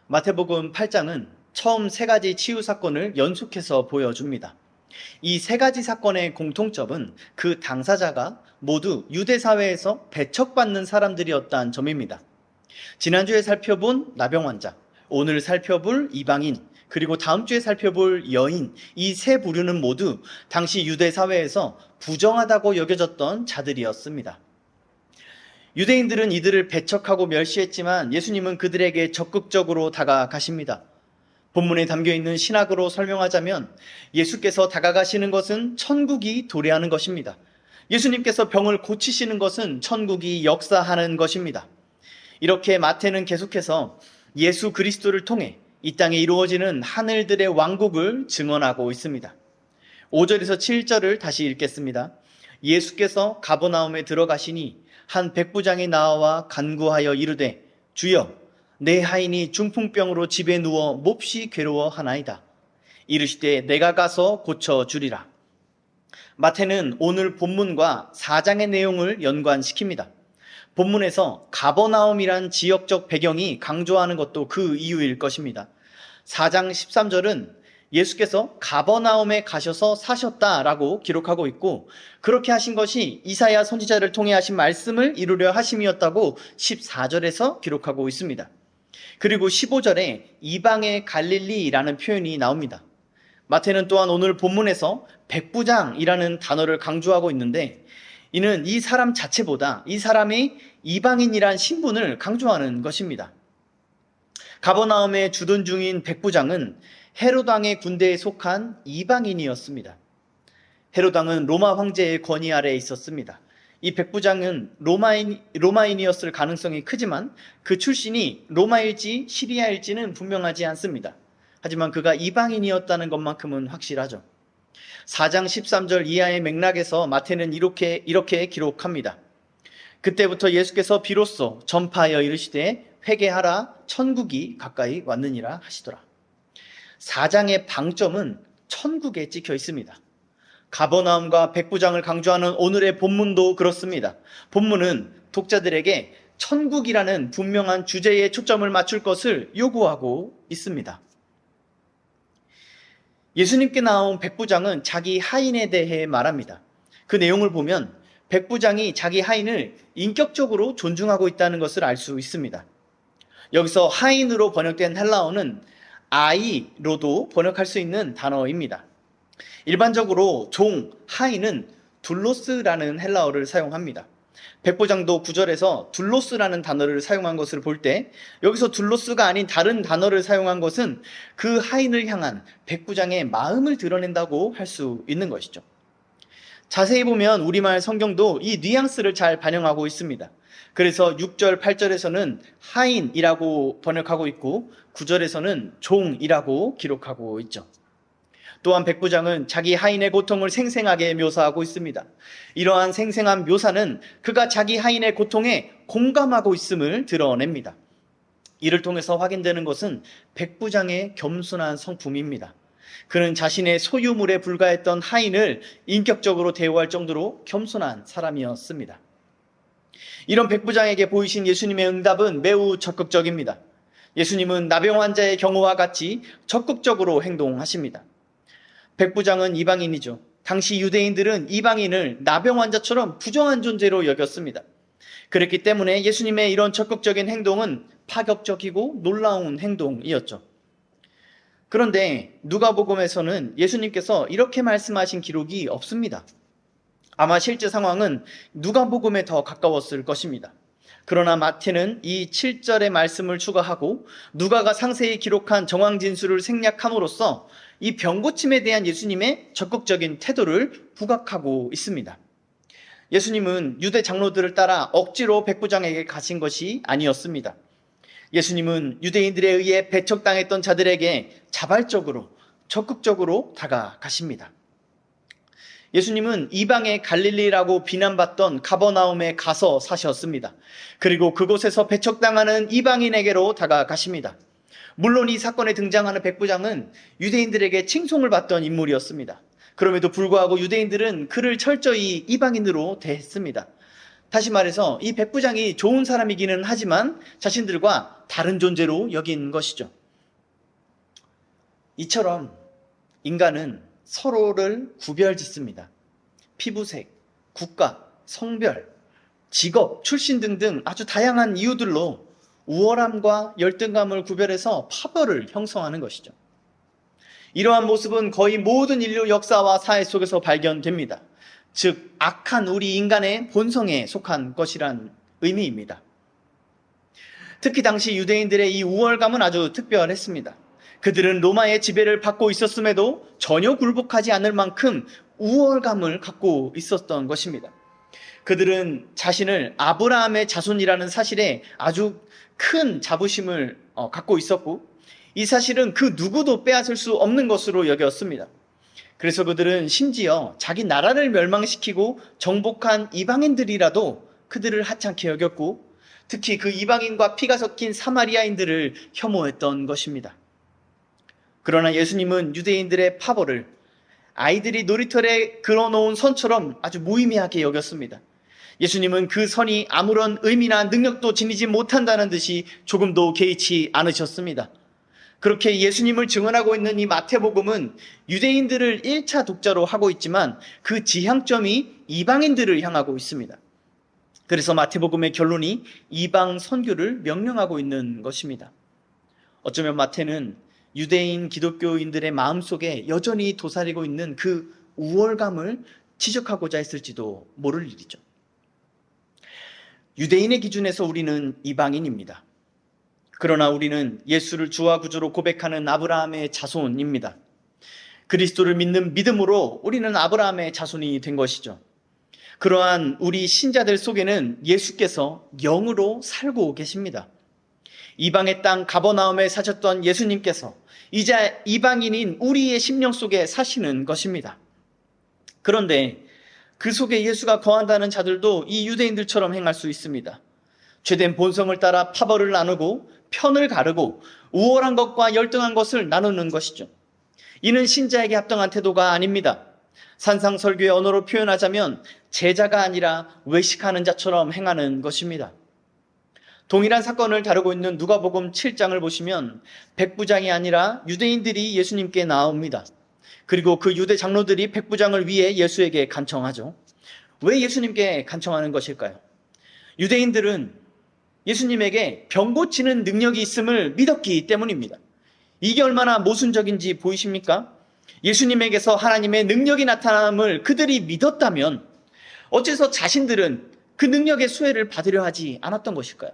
마태복음 8장은 처음 세 가지 치유 사건을 연속해서 보여줍니다. 이 세 가지 사건의 공통점은 그 당사자가 모두 유대 사회에서 배척받는 사람들이었다는 점입니다. 지난주에 살펴본 나병 환자, 오늘 살펴볼 이방인, 그리고 다음 주에 살펴볼 여인, 이 세 부류는 모두 당시 유대 사회에서 부정하다고 여겨졌던 자들이었습니다. 유대인들은 이들을 배척하고 멸시했지만 예수님은 그들에게 적극적으로 다가가십니다. 본문에 담겨있는 신학으로 설명하자면 예수께서 다가가시는 것은 천국이 도래하는 것입니다. 예수님께서 병을 고치시는 것은 천국이 역사하는 것입니다. 이렇게 마태는 계속해서 예수 그리스도를 통해 이 땅에 이루어지는 하늘들의 왕국을 증언하고 있습니다. 5절에서 7절을 다시 읽겠습니다. 예수께서 가버나움에 들어가시니 한 백부장이 나와 간구하여 이르되 주여 내 하인이 중풍병으로 집에 누워 몹시 괴로워하나이다. 이르시되 내가 가서 고쳐주리라. 마태는 오늘 본문과 4장의 내용을 연관시킵니다. 본문에서 가버나움이란 지역적 배경이 강조하는 것도 그 이유일 것입니다. 4장 13절은 예수께서 가버나움에 가셔서 사셨다라고 기록하고 있고, 그렇게 하신 것이 이사야 선지자를 통해 하신 말씀을 이루려 하심이었다고 14절에서 기록하고 있습니다. 그리고 15절에 이방의 갈릴리라는 표현이 나옵니다. 마태는 또한 오늘 본문에서 백부장이라는 단어를 강조하고 있는데, 이는 이 사람 자체보다 이 사람이 이방인이란 신분을 강조하는 것입니다. 가버나움에 주둔 중인 백부장은 헤롯 왕의 군대에 속한 이방인이었습니다. 헤롯 왕은 로마 황제의 권위 아래에 있었습니다. 이 백부장은 로마인이었을 가능성이 크지만 그 출신이 로마일지 시리아일지는 분명하지 않습니다. 하지만 그가 이방인이었다는 것만큼은 확실하죠. 4장 13절 이하의 맥락에서 마태는 이렇게 기록합니다. 그때부터 예수께서 비로소 전파하여 이르시되 회개하라 천국이 가까이 왔느니라 하시더라. 4장의 방점은 천국에 찍혀 있습니다. 가버나움과 백부장을 강조하는 오늘의 본문도 그렇습니다. 본문은 독자들에게 천국이라는 분명한 주제에 초점을 맞출 것을 요구하고 있습니다. 예수님께 나온 백부장은 자기 하인에 대해 말합니다. 그 내용을 보면 백부장이 자기 하인을 인격적으로 존중하고 있다는 것을 알 수 있습니다. 여기서 하인으로 번역된 헬라어는 아이로도 번역할 수 있는 단어입니다. 일반적으로 종, 하인은 둘로스라는 헬라어를 사용합니다. 백부장도 9절에서 둘로스라는 단어를 사용한 것을 볼 때 여기서 둘로스가 아닌 다른 단어를 사용한 것은 그 하인을 향한 백부장의 마음을 드러낸다고 할 수 있는 것이죠. 자세히 보면 우리말 성경도 이 뉘앙스를 잘 반영하고 있습니다. 그래서 6절, 8절에서는 하인이라고 번역하고 있고 9절에서는 종이라고 기록하고 있죠. 또한 백부장은 자기 하인의 고통을 생생하게 묘사하고 있습니다. 이러한 생생한 묘사는 그가 자기 하인의 고통에 공감하고 있음을 드러냅니다. 이를 통해서 확인되는 것은 백부장의 겸손한 성품입니다. 그는 자신의 소유물에 불과했던 하인을 인격적으로 대우할 정도로 겸손한 사람이었습니다. 이런 백부장에게 보이신 예수님의 응답은 매우 적극적입니다. 예수님은 나병 환자의 경우와 같이 적극적으로 행동하십니다. 백부장은 이방인이죠. 당시 유대인들은 이방인을 나병 환자처럼 부정한 존재로 여겼습니다. 그렇기 때문에 예수님의 이런 적극적인 행동은 파격적이고 놀라운 행동이었죠. 그런데 누가복음에서는 예수님께서 이렇게 말씀하신 기록이 없습니다. 아마 실제 상황은 누가복음에 더 가까웠을 것입니다. 그러나 마태는 이 7절의 말씀을 추가하고 누가가 상세히 기록한 정황 진술을 생략함으로써 이 병고침에 대한 예수님의 적극적인 태도를 부각하고 있습니다. 예수님은 유대 장로들을 따라 억지로 백부장에게 가신 것이 아니었습니다. 예수님은 유대인들에 의해 배척당했던 자들에게 자발적으로 적극적으로 다가가십니다. 예수님은 이방의 갈릴리라고 비난받던 가버나움에 가서 사셨습니다. 그리고 그곳에서 배척당하는 이방인에게로 다가가십니다. 물론 이 사건에 등장하는 백부장은 유대인들에게 칭송을 받던 인물이었습니다. 그럼에도 불구하고 유대인들은 그를 철저히 이방인으로 대했습니다. 다시 말해서 이 백부장이 좋은 사람이기는 하지만 자신들과 다른 존재로 여긴 것이죠. 이처럼 인간은 서로를 구별짓습니다. 피부색, 국가, 성별, 직업, 출신 등등 아주 다양한 이유들로 우월함과 열등감을 구별해서 파벌을 형성하는 것이죠. 이러한 모습은 거의 모든 인류 역사와 사회 속에서 발견됩니다. 즉, 악한 우리 인간의 본성에 속한 것이란 의미입니다. 특히 당시 유대인들의 이 우월감은 아주 특별했습니다. 그들은 로마의 지배를 받고 있었음에도 전혀 굴복하지 않을 만큼 우월감을 갖고 있었던 것입니다. 그들은 자신을 아브라함의 자손이라는 사실에 아주 큰 자부심을 갖고 있었고, 이 사실은 그 누구도 빼앗을 수 없는 것으로 여겼습니다. 그래서 그들은 심지어 자기 나라를 멸망시키고 정복한 이방인들이라도 그들을 하찮게 여겼고, 특히 그 이방인과 피가 섞인 사마리아인들을 혐오했던 것입니다. 그러나 예수님은 유대인들의 파벌을 아이들이 놀이터에 그려놓은 선처럼 아주 무의미하게 여겼습니다. 예수님은 그 선이 아무런 의미나 능력도 지니지 못한다는 듯이 조금도 개의치 않으셨습니다. 그렇게 예수님을 증언하고 있는 이 마태복음은 유대인들을 1차 독자로 하고 있지만 그 지향점이 이방인들을 향하고 있습니다. 그래서 마태복음의 결론이 이방 선교를 명령하고 있는 것입니다. 어쩌면 마태는 유대인 기독교인들의 마음속에 여전히 도사리고 있는 그 우월감을 지적하고자 했을지도 모를 일이죠. 유대인의 기준에서 우리는 이방인입니다. 그러나 우리는 예수를 주와 구주로 고백하는 아브라함의 자손입니다. 그리스도를 믿는 믿음으로 우리는 아브라함의 자손이 된 것이죠. 그러한 우리 신자들 속에는 예수께서 영으로 살고 계십니다. 이방의 땅 가버나움에 사셨던 예수님께서 이제 이방인인 우리의 심령 속에 사시는 것입니다. 그런데 그 속에 예수가 거한다는 자들도 이 유대인들처럼 행할 수 있습니다. 죄된 본성을 따라 파벌을 나누고 편을 가르고 우월한 것과 열등한 것을 나누는 것이죠. 이는 신자에게 합당한 태도가 아닙니다. 산상설교의 언어로 표현하자면 제자가 아니라 외식하는 자처럼 행하는 것입니다. 동일한 사건을 다루고 있는 누가복음 7장을 보시면 백부장이 아니라 유대인들이 예수님께 나옵니다. 그리고 그 유대 장로들이 백부장을 위해 예수에게 간청하죠. 왜 예수님께 간청하는 것일까요? 유대인들은 예수님에게 병 고치는 능력이 있음을 믿었기 때문입니다. 이게 얼마나 모순적인지 보이십니까? 예수님에게서 하나님의 능력이 나타남을 그들이 믿었다면 어째서 자신들은 그 능력의 수혜를 받으려 하지 않았던 것일까요?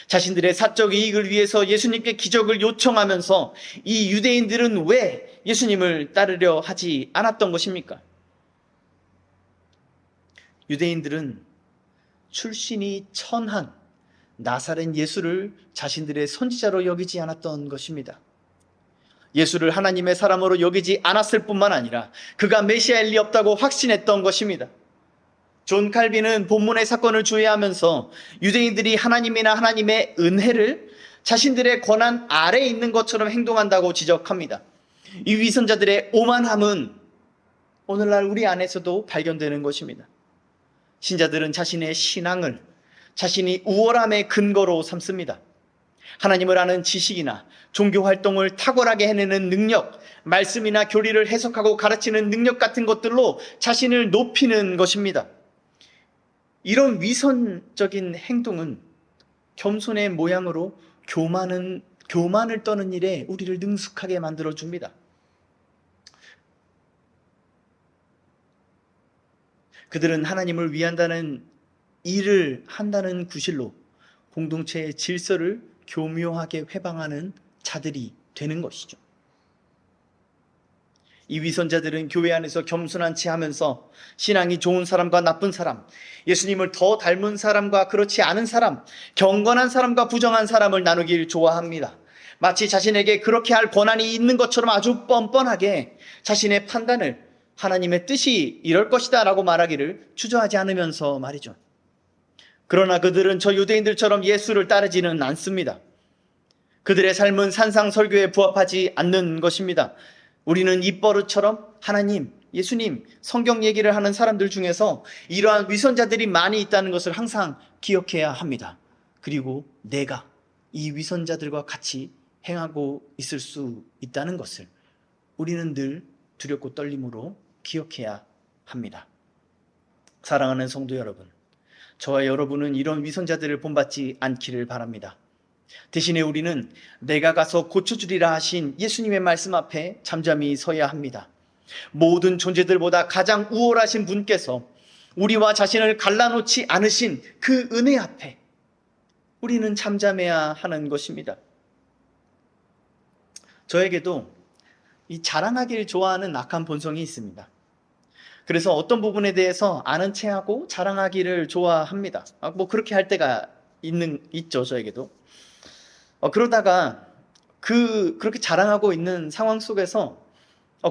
자신들의 사적 이익을 위해서 예수님께 기적을 요청하면서 이 유대인들은 왜 예수님을 따르려 하지 않았던 것입니까? 유대인들은 출신이 천한 나사렛 예수를 자신들의 선지자로 여기지 않았던 것입니다. 예수를 하나님의 사람으로 여기지 않았을 뿐만 아니라 그가 메시아일 리 없다고 확신했던 것입니다. 존 칼빈은 본문의 사건을 주의하면서 유대인들이 하나님이나 하나님의 은혜를 자신들의 권한 아래에 있는 것처럼 행동한다고 지적합니다. 이 위선자들의 오만함은 오늘날 우리 안에서도 발견되는 것입니다. 신자들은 자신의 신앙을 자신이 우월함의 근거로 삼습니다. 하나님을 아는 지식이나 종교 활동을 탁월하게 해내는 능력, 말씀이나 교리를 해석하고 가르치는 능력 같은 것들로 자신을 높이는 것입니다. 이런 위선적인 행동은 겸손의 모양으로 교만을 떠는 일에 우리를 능숙하게 만들어줍니다. 그들은 하나님을 위한다는 일을 한다는 구실로 공동체의 질서를 교묘하게 회방하는 자들이 되는 것이죠. 이 위선자들은 교회 안에서 겸손한 체 하면서 신앙이 좋은 사람과 나쁜 사람, 예수님을 더 닮은 사람과 그렇지 않은 사람, 경건한 사람과 부정한 사람을 나누길 좋아합니다. 마치 자신에게 그렇게 할 권한이 있는 것처럼 아주 뻔뻔하게 자신의 판단을 하나님의 뜻이 이럴 것이다 라고 말하기를 주저하지 않으면서 말이죠. 그러나 그들은 저 유대인들처럼 예수를 따르지는 않습니다. 그들의 삶은 산상설교에 부합하지 않는 것입니다. 우리는 입버릇처럼 하나님, 예수님, 성경 얘기를 하는 사람들 중에서 이러한 위선자들이 많이 있다는 것을 항상 기억해야 합니다. 그리고 내가 이 위선자들과 같이 행하고 있을 수 있다는 것을 우리는 늘 두렵고 떨림으로 기억해야 합니다. 사랑하는 성도 여러분, 저와 여러분은 이런 위선자들을 본받지 않기를 바랍니다. 대신에 우리는 내가 가서 고쳐주리라 하신 예수님의 말씀 앞에 잠잠히 서야 합니다. 모든 존재들보다 가장 우월하신 분께서 우리와 자신을 갈라놓지 않으신 그 은혜 앞에 우리는 잠잠해야 하는 것입니다. 저에게도 이 자랑하기를 좋아하는 악한 본성이 있습니다. 그래서 어떤 부분에 대해서 아는 체하고 자랑하기를 좋아합니다. 그렇게 할 때가 있죠, 저에게도. 그러다가 그렇게 자랑하고 있는 상황 속에서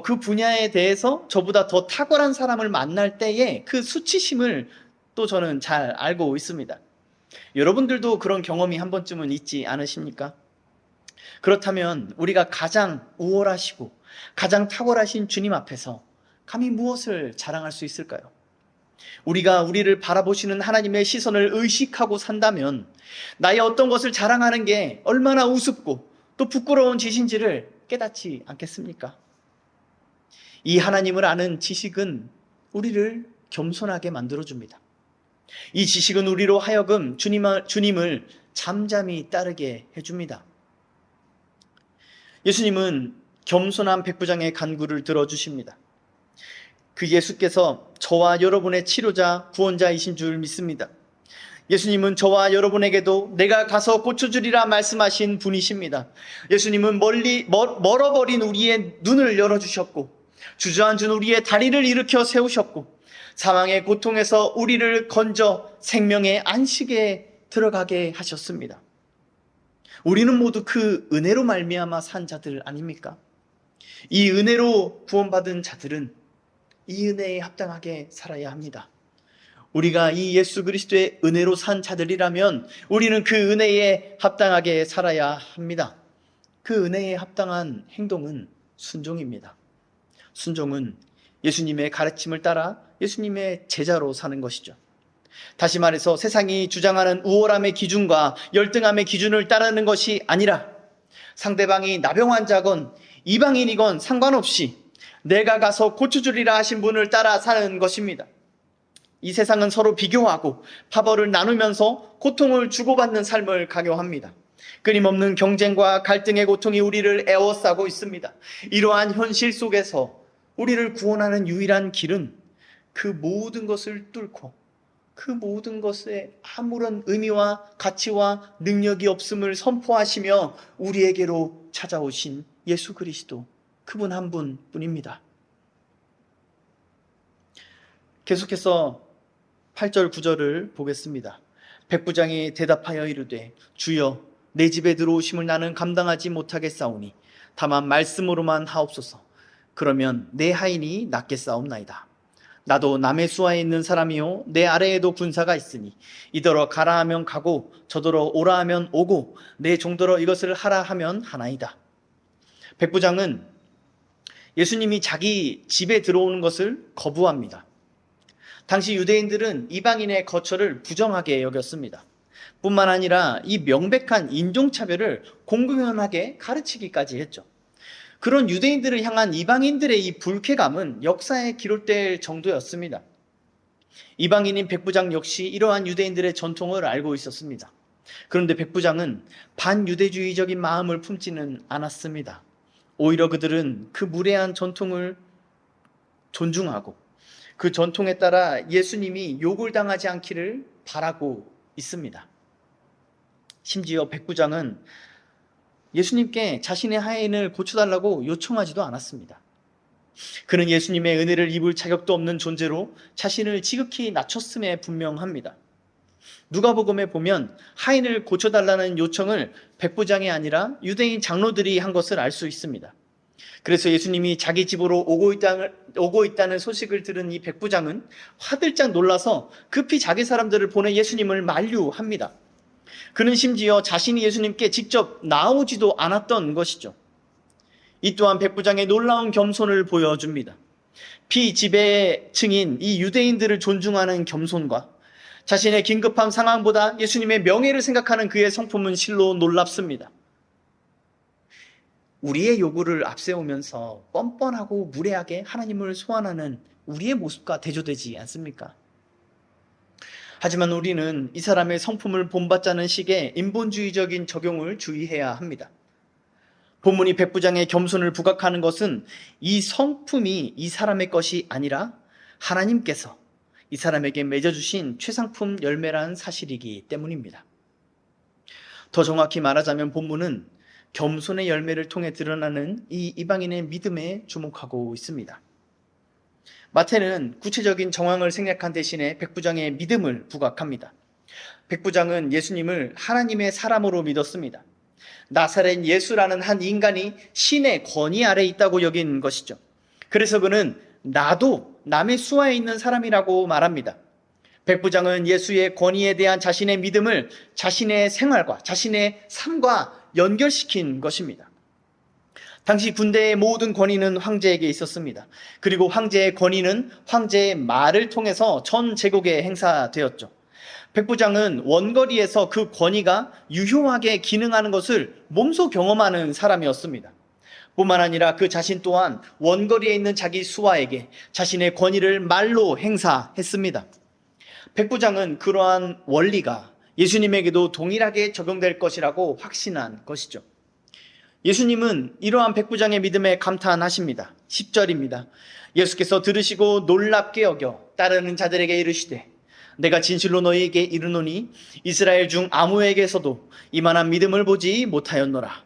그 분야에 대해서 저보다 더 탁월한 사람을 만날 때에 그 수치심을 또 저는 잘 알고 있습니다. 여러분들도 그런 경험이 한 번쯤은 있지 않으십니까? 그렇다면 우리가 가장 우월하시고 가장 탁월하신 주님 앞에서 감히 무엇을 자랑할 수 있을까요? 우리가 우리를 바라보시는 하나님의 시선을 의식하고 산다면 나의 어떤 것을 자랑하는 게 얼마나 우습고 또 부끄러운 짓인지를 깨닫지 않겠습니까? 이 하나님을 아는 지식은 우리를 겸손하게 만들어줍니다. 이 지식은 우리로 하여금 주님을 잠잠히 따르게 해줍니다. 예수님은 겸손한 백부장의 간구를 들어주십니다. 그 예수께서 저와 여러분의 치료자, 구원자이신 줄 믿습니다. 예수님은 저와 여러분에게도 내가 가서 고쳐주리라 말씀하신 분이십니다. 예수님은 멀어버린 우리의 눈을 열어주셨고 주저앉은 우리의 다리를 일으켜 세우셨고 사망의 고통에서 우리를 건져 생명의 안식에 들어가게 하셨습니다. 우리는 모두 그 은혜로 말미암아 산 자들 아닙니까? 이 은혜로 구원받은 자들은 이 은혜에 합당하게 살아야 합니다. 우리가 이 예수 그리스도의 은혜로 산 자들이라면 우리는 그 은혜에 합당하게 살아야 합니다. 그 은혜에 합당한 행동은 순종입니다. 순종은 예수님의 가르침을 따라 예수님의 제자로 사는 것이죠. 다시 말해서 세상이 주장하는 우월함의 기준과 열등함의 기준을 따르는 것이 아니라 상대방이 나병 환자건 이방인이건 상관없이 내가 가서 고쳐주리라 하신 분을 따라 사는 것입니다. 이 세상은 서로 비교하고 파벌을 나누면서 고통을 주고받는 삶을 강요합니다. 끊임없는 경쟁과 갈등의 고통이 우리를 에워싸고 있습니다. 이러한 현실 속에서 우리를 구원하는 유일한 길은 그 모든 것을 뚫고 그 모든 것에 아무런 의미와 가치와 능력이 없음을 선포하시며 우리에게로 찾아오신 예수 그리스도, 그분 한 분뿐입니다. 계속해서 8절 9절을 보겠습니다. 백부장이 대답하여 이르되 주여 내 집에 들어오심을 나는 감당하지 못하겠사오니 다만 말씀으로만 하옵소서. 그러면 내 하인이 낫겠사옵나이다. 나도 남의 수하에 있는 사람이요 내 아래에도 군사가 있으니 이더러 가라 하면 가고 저더러 오라 하면 오고 내 종더러 이것을 하라 하면 하나이다. 백부장은 예수님이 자기 집에 들어오는 것을 거부합니다. 당시 유대인들은 이방인의 거처를 부정하게 여겼습니다. 뿐만 아니라 이 명백한 인종차별을 공공연하게 가르치기까지 했죠. 그런 유대인들을 향한 이방인들의 이 불쾌감은 역사에 기록될 정도였습니다. 이방인인 백부장 역시 이러한 유대인들의 전통을 알고 있었습니다. 그런데 백부장은 반유대주의적인 마음을 품지는 않았습니다. 오히려 그들은 그 무례한 전통을 존중하고 그 전통에 따라 예수님이 욕을 당하지 않기를 바라고 있습니다. 심지어 백부장은 예수님께 자신의 하인을 고쳐달라고 요청하지도 않았습니다. 그는 예수님의 은혜를 입을 자격도 없는 존재로 자신을 지극히 낮췄음에 분명합니다. 누가복음에 보면 하인을 고쳐달라는 요청을 백부장이 아니라 유대인 장로들이 한 것을 알 수 있습니다. 그래서 예수님이 자기 집으로 오고 있다는 소식을 들은 이 백부장은 화들짝 놀라서 급히 자기 사람들을 보내 예수님을 만류합니다. 그는 심지어 자신이 예수님께 직접 나오지도 않았던 것이죠. 이 또한 백부장의 놀라운 겸손을 보여줍니다. 피지배층인 이 유대인들을 존중하는 겸손과 자신의 긴급한 상황보다 예수님의 명예를 생각하는 그의 성품은 실로 놀랍습니다. 우리의 요구를 앞세우면서 뻔뻔하고 무례하게 하나님을 소환하는 우리의 모습과 대조되지 않습니까? 하지만 우리는 이 사람의 성품을 본받자는 식의 인본주의적인 적용을 주의해야 합니다. 본문이 백부장의 겸손을 부각하는 것은 이 성품이 이 사람의 것이 아니라 하나님께서 이 사람에게 맺어주신 최상품 열매라는 사실이기 때문입니다. 더 정확히 말하자면 본문은 겸손의 열매를 통해 드러나는 이 이방인의 믿음에 주목하고 있습니다. 마태는 구체적인 정황을 생략한 대신에 백부장의 믿음을 부각합니다. 백부장은 예수님을 하나님의 사람으로 믿었습니다. 나사렛 예수라는 한 인간이 신의 권위 아래 있다고 여긴 것이죠. 그래서 그는 나도 남의 수하에 있는 사람이라고 말합니다. 백부장은 예수의 권위에 대한 자신의 믿음을 자신의 생활과 자신의 삶과 연결시킨 것입니다. 당시 군대의 모든 권위는 황제에게 있었습니다. 그리고 황제의 권위는 황제의 말을 통해서 전 제국에 행사되었죠. 백부장은 원거리에서 그 권위가 유효하게 기능하는 것을 몸소 경험하는 사람이었습니다. 뿐만 아니라 그 자신 또한 원거리에 있는 자기 수하에게 자신의 권위를 말로 행사했습니다. 백부장은 그러한 원리가 예수님에게도 동일하게 적용될 것이라고 확신한 것이죠. 예수님은 이러한 백부장의 믿음에 감탄하십니다. 10절입니다. 예수께서 들으시고 놀랍게 여겨 따르는 자들에게 이르시되 내가 진실로 너희에게 이르노니 이스라엘 중 아무에게서도 이만한 믿음을 보지 못하였노라.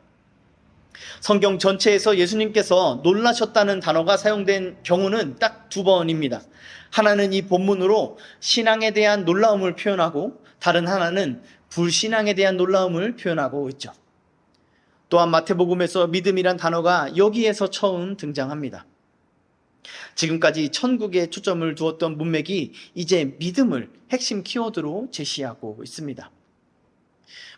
성경 전체에서 예수님께서 놀라셨다는 단어가 사용된 경우는 딱 2번입니다. 하나는 이 본문으로 신앙에 대한 놀라움을 표현하고 다른 하나는 불신앙에 대한 놀라움을 표현하고 있죠. 또한 마태복음에서 믿음이란 단어가 여기에서 처음 등장합니다. 지금까지 천국에 초점을 두었던 문맥이 이제 믿음을 핵심 키워드로 제시하고 있습니다.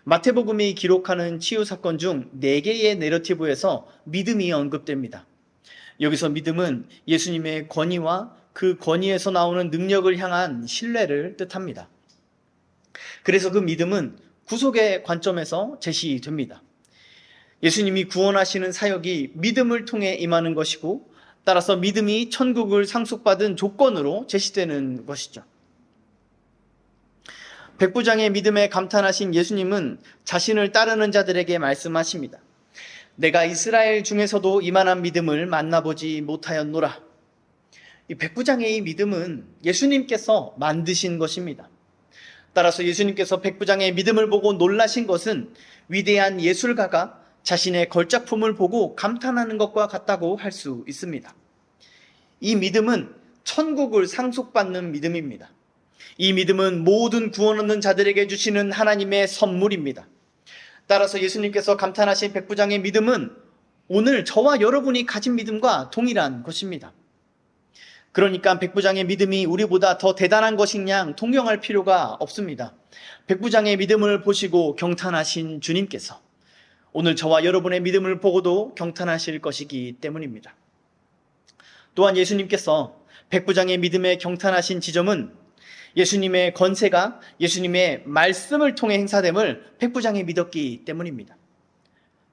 마태복음이 기록하는 치유 사건 중 4개의 내러티브에서 믿음이 언급됩니다. 여기서 믿음은 예수님의 권위와 그 권위에서 나오는 능력을 향한 신뢰를 뜻합니다. 그래서 그 믿음은 구속의 관점에서 제시됩니다. 예수님이 구원하시는 사역이 믿음을 통해 임하는 것이고 따라서 믿음이 천국을 상속받은 조건으로 제시되는 것이죠. 백부장의 믿음에 감탄하신 예수님은 자신을 따르는 자들에게 말씀하십니다. 내가 이스라엘 중에서도 이만한 믿음을 만나보지 못하였노라. 이 백부장의 이 믿음은 예수님께서 만드신 것입니다. 따라서 예수님께서 백부장의 믿음을 보고 놀라신 것은 위대한 예술가가 자신의 걸작품을 보고 감탄하는 것과 같다고 할 수 있습니다. 이 믿음은 천국을 상속받는 믿음입니다. 이 믿음은 모든 구원 얻는 자들에게 주시는 하나님의 선물입니다. 따라서 예수님께서 감탄하신 백부장의 믿음은 오늘 저와 여러분이 가진 믿음과 동일한 것입니다. 그러니까 백부장의 믿음이 우리보다 더 대단한 것인 양 동경할 필요가 없습니다. 백부장의 믿음을 보시고 경탄하신 주님께서 오늘 저와 여러분의 믿음을 보고도 경탄하실 것이기 때문입니다. 또한 예수님께서 백부장의 믿음에 경탄하신 지점은 예수님의 권세가 예수님의 말씀을 통해 행사됨을 백부장이 믿었기 때문입니다.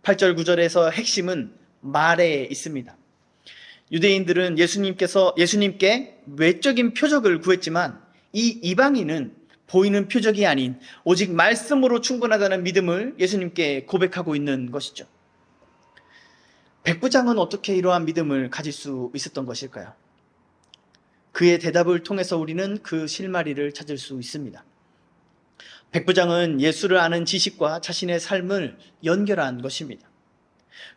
8절 9절에서 핵심은 말에 있습니다. 유대인들은 예수님께 외적인 표적을 구했지만 이 이방인은 보이는 표적이 아닌 오직 말씀으로 충분하다는 믿음을 예수님께 고백하고 있는 것이죠. 백부장은 어떻게 이러한 믿음을 가질 수 있었던 것일까요? 그의 대답을 통해서 우리는 그 실마리를 찾을 수 있습니다. 백부장은 예수를 아는 지식과 자신의 삶을 연결한 것입니다.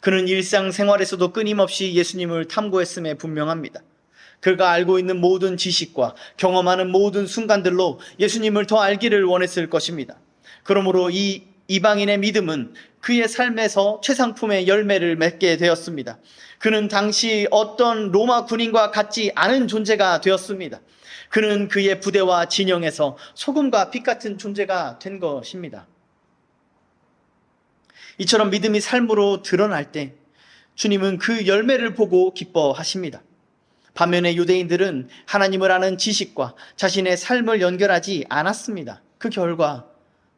그는 일상생활에서도 끊임없이 예수님을 탐구했음에 분명합니다. 그가 알고 있는 모든 지식과 경험하는 모든 순간들로 예수님을 더 알기를 원했을 것입니다. 그러므로 이 이방인의 믿음은 그의 삶에서 최상품의 열매를 맺게 되었습니다. 그는 당시 어떤 로마 군인과 같지 않은 존재가 되었습니다. 그는 그의 부대와 진영에서 소금과 빛 같은 존재가 된 것입니다. 이처럼 믿음이 삶으로 드러날 때 주님은 그 열매를 보고 기뻐하십니다. 반면에 유대인들은 하나님을 아는 지식과 자신의 삶을 연결하지 않았습니다. 그 결과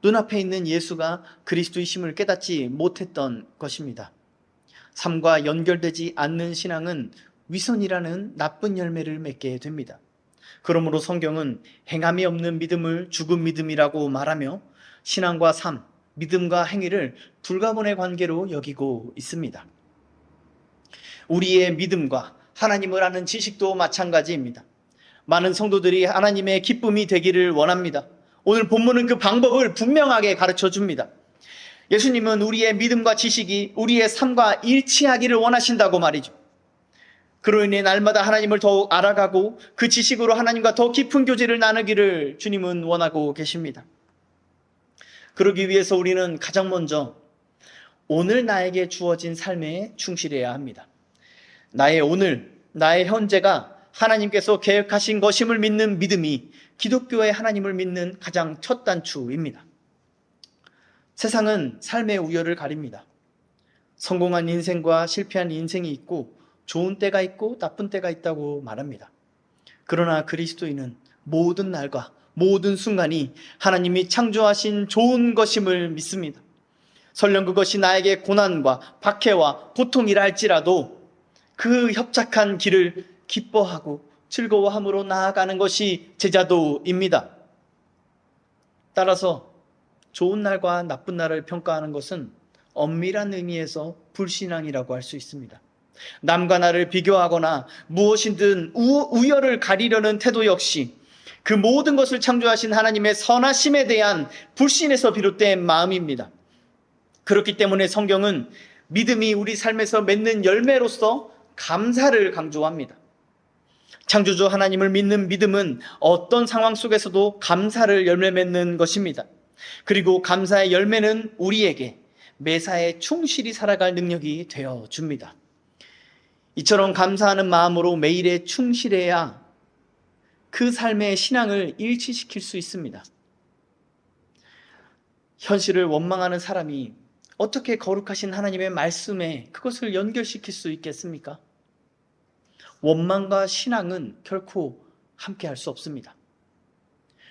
눈앞에 있는 예수가 그리스도이심을 깨닫지 못했던 것입니다. 삶과 연결되지 않는 신앙은 위선이라는 나쁜 열매를 맺게 됩니다. 그러므로 성경은 행함이 없는 믿음을 죽은 믿음이라고 말하며 신앙과 삶, 믿음과 행위를 불가분의 관계로 여기고 있습니다. 우리의 믿음과 하나님을 아는 지식도 마찬가지입니다. 많은 성도들이 하나님의 기쁨이 되기를 원합니다. 오늘 본문은 그 방법을 분명하게 가르쳐 줍니다. 예수님은 우리의 믿음과 지식이 우리의 삶과 일치하기를 원하신다고 말이죠. 그로 인해 날마다 하나님을 더욱 알아가고 그 지식으로 하나님과 더 깊은 교제를 나누기를 주님은 원하고 계십니다. 그러기 위해서 우리는 가장 먼저 오늘 나에게 주어진 삶에 충실해야 합니다. 나의 오늘, 나의 현재가 하나님께서 계획하신 것임을 믿는 믿음이 기독교의 하나님을 믿는 가장 첫 단추입니다. 세상은 삶의 우열을 가립니다. 성공한 인생과 실패한 인생이 있고 좋은 때가 있고 나쁜 때가 있다고 말합니다. 그러나 그리스도인은 모든 날과 모든 순간이 하나님이 창조하신 좋은 것임을 믿습니다. 설령 그것이 나에게 고난과 박해와 고통이라 할지라도 그 협착한 길을 기뻐하고 즐거워함으로 나아가는 것이 제자도입니다. 따라서 좋은 날과 나쁜 날을 평가하는 것은 엄밀한 의미에서 불신앙이라고 할 수 있습니다. 남과 나를 비교하거나 무엇이든 우열을 가리려는 태도 역시 그 모든 것을 창조하신 하나님의 선하심에 대한 불신에서 비롯된 마음입니다. 그렇기 때문에 성경은 믿음이 우리 삶에서 맺는 열매로서 감사를 강조합니다. 창조주 하나님을 믿는 믿음은 어떤 상황 속에서도 감사를 열매 맺는 것입니다. 그리고 감사의 열매는 우리에게 매사에 충실히 살아갈 능력이 되어 줍니다. 이처럼 감사하는 마음으로 매일에 충실해야 그 삶의 신앙을 일치시킬 수 있습니다. 현실을 원망하는 사람이 어떻게 거룩하신 하나님의 말씀에 그것을 연결시킬 수 있겠습니까? 원망과 신앙은 결코 함께 할 수 없습니다.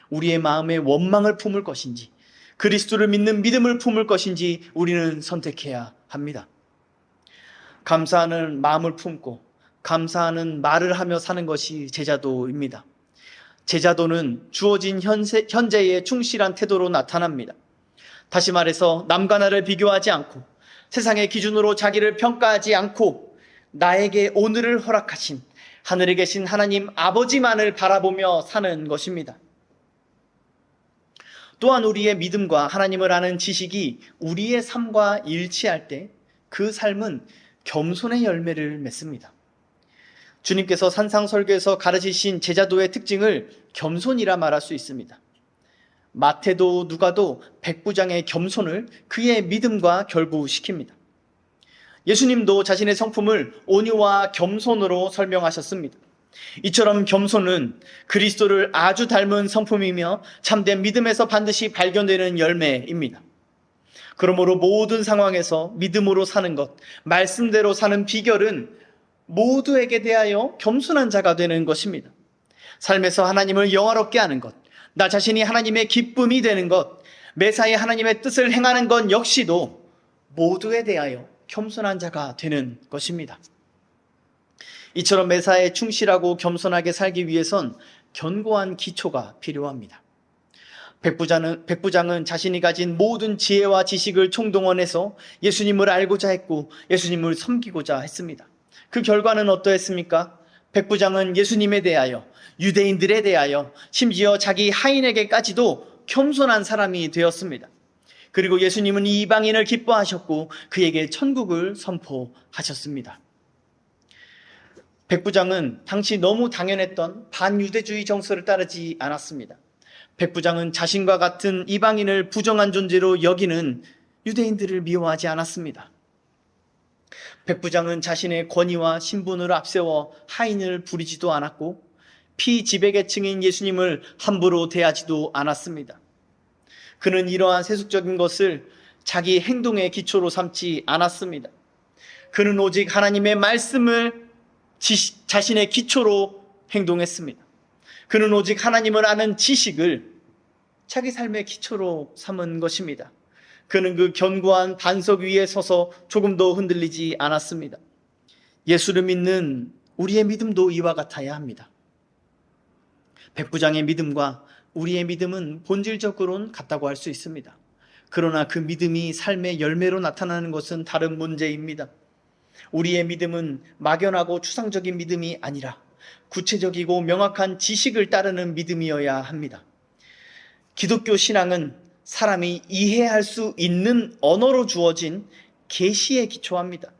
우리의 마음에 원망을 품을 것인지 그리스도를 믿는 믿음을 품을 것인지 우리는 선택해야 합니다. 감사하는 마음을 품고 감사하는 말을 하며 사는 것이 제자도입니다. 제자도는 주어진 현재의 충실한 태도로 나타납니다. 다시 말해서 남과 나를 비교하지 않고 세상의 기준으로 자기를 평가하지 않고 나에게 오늘을 허락하신 하늘에 계신 하나님 아버지만을 바라보며 사는 것입니다. 또한 우리의 믿음과 하나님을 아는 지식이 우리의 삶과 일치할 때 그 삶은 겸손의 열매를 맺습니다. 주님께서 산상설교에서 가르치신 제자도의 특징을 겸손이라 말할 수 있습니다. 마태도 누가도 백부장의 겸손을 그의 믿음과 결부시킵니다. 예수님도 자신의 성품을 온유와 겸손으로 설명하셨습니다. 이처럼 겸손은 그리스도를 아주 닮은 성품이며 참된 믿음에서 반드시 발견되는 열매입니다. 그러므로 모든 상황에서 믿음으로 사는 것, 말씀대로 사는 비결은 모두에게 대하여 겸손한 자가 되는 것입니다. 삶에서 하나님을 영화롭게 하는 것, 나 자신이 하나님의 기쁨이 되는 것, 매사에 하나님의 뜻을 행하는 것 역시도 모두에 대하여 겸손한 자가 되는 것입니다. 이처럼 매사에 충실하고 겸손하게 살기 위해선 견고한 기초가 필요합니다. 백부장은 자신이 가진 모든 지혜와 지식을 총동원해서 예수님을 알고자 했고 예수님을 섬기고자 했습니다. 그 결과는 어떠했습니까? 백부장은 예수님에 대하여, 유대인들에 대하여, 심지어 자기 하인에게까지도 겸손한 사람이 되었습니다. 그리고 예수님은 이방인을 기뻐하셨고 그에게 천국을 선포하셨습니다. 백부장은 당시 너무 당연했던 반유대주의 정서를 따르지 않았습니다. 백부장은 자신과 같은 이방인을 부정한 존재로 여기는 유대인들을 미워하지 않았습니다. 백부장은 자신의 권위와 신분을 앞세워 하인을 부리지도 않았고 피지배계층인 예수님을 함부로 대하지도 않았습니다. 그는 이러한 세속적인 것을 자기 행동의 기초로 삼지 않았습니다. 그는 오직 하나님의 말씀을 자신의 기초로 행동했습니다. 그는 오직 하나님을 아는 지식을 자기 삶의 기초로 삼은 것입니다. 그는 그 견고한 반석 위에 서서 조금도 흔들리지 않았습니다. 예수를 믿는 우리의 믿음도 이와 같아야 합니다. 백부장의 믿음과 우리의 믿음은 본질적으로는 같다고 할 수 있습니다. 그러나 그 믿음이 삶의 열매로 나타나는 것은 다른 문제입니다. 우리의 믿음은 막연하고 추상적인 믿음이 아니라 구체적이고 명확한 지식을 따르는 믿음이어야 합니다. 기독교 신앙은 사람이 이해할 수 있는 언어로 주어진 계시에 기초합니다.